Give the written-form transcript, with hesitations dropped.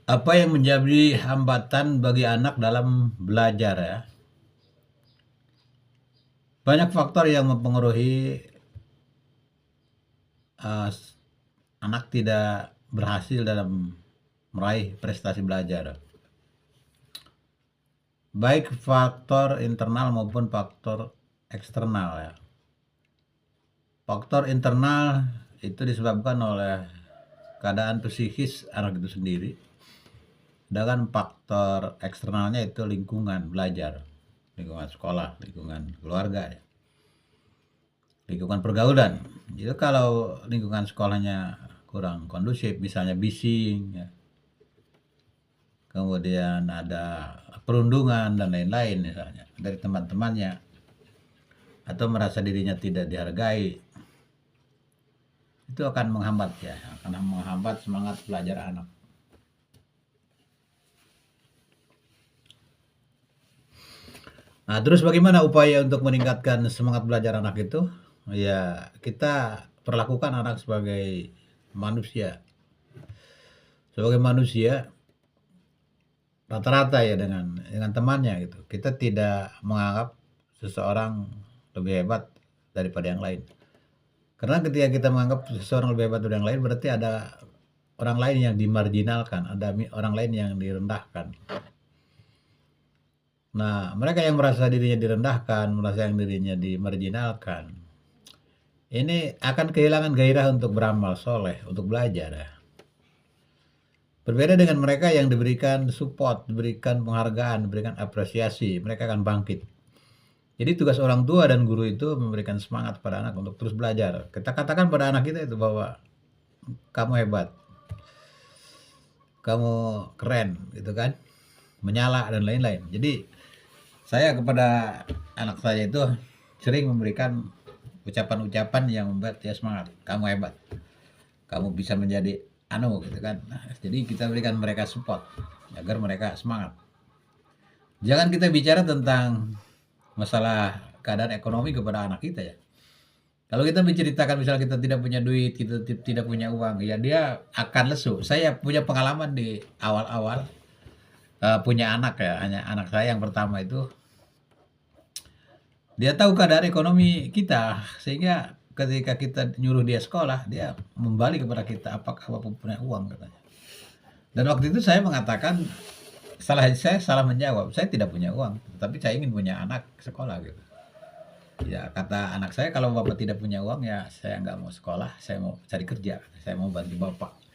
Apa yang menjadi hambatan bagi anak dalam belajar ya? Banyak faktor yang mempengaruhi uh, anak tidak berhasil dalam meraih prestasi belajar. Baik faktor internal maupun faktor eksternal ya. Faktor internal itu disebabkan oleh keadaan psikis anak itu sendiri. Sedangkan faktor eksternalnya itu lingkungan belajar, lingkungan sekolah, lingkungan keluarga, ya. Lingkungan pergaulan. Jadi kalau lingkungan sekolahnya kurang kondusif, misalnya bising, ya, kemudian ada perundungan dan lain-lain misalnya dari teman-temannya, atau merasa dirinya tidak dihargai, itu akan menghambat ya, akan menghambat semangat belajar anak. Nah, terus bagaimana upaya untuk meningkatkan semangat belajar anak itu? Ya, kita perlakukan anak sebagai manusia. Sebagai manusia rata-rata ya dengan temannya gitu. Kita tidak menganggap seseorang lebih hebat daripada yang lain. Karena ketika kita menganggap seseorang lebih hebat dari yang lain, berarti ada orang lain yang dimarginalkan, ada orang lain yang direndahkan. Nah, mereka yang merasa dirinya direndahkan, merasa yang dirinya dimarginalkan, ini akan kehilangan gairah untuk beramal soleh, untuk belajar ya. Berbeda dengan mereka yang diberikan support, diberikan penghargaan, diberikan apresiasi, mereka akan bangkit. Jadi tugas orang tua dan guru itu memberikan semangat pada anak untuk terus belajar. Kita katakan pada anak kita itu bahwa kamu hebat, kamu keren, gitu kan, menyala dan lain-lain. Jadi saya kepada anak saya itu sering memberikan ucapan-ucapan yang membuat dia semangat. Kamu hebat, kamu bisa menjadi anu gitu kan. Nah, jadi kita berikan mereka support agar mereka semangat. Jangan kita bicara tentang masalah keadaan ekonomi kepada anak kita ya. Kalau kita menceritakan misalnya kita tidak punya duit, kita tidak punya uang, ya dia akan lesu. Saya punya pengalaman di awal-awal punya anak ya, hanya anak saya yang pertama itu, dia tahu keadaan ekonomi kita, sehingga ketika kita nyuruh dia sekolah, dia membalik kepada kita, apakah bapak punya uang katanya. Dan waktu itu saya mengatakan, saya salah menjawab, saya tidak punya uang, tapi saya ingin punya anak sekolah gitu. Ya kata anak saya, kalau bapak tidak punya uang ya saya nggak mau sekolah, saya mau cari kerja, saya mau bantu bapak.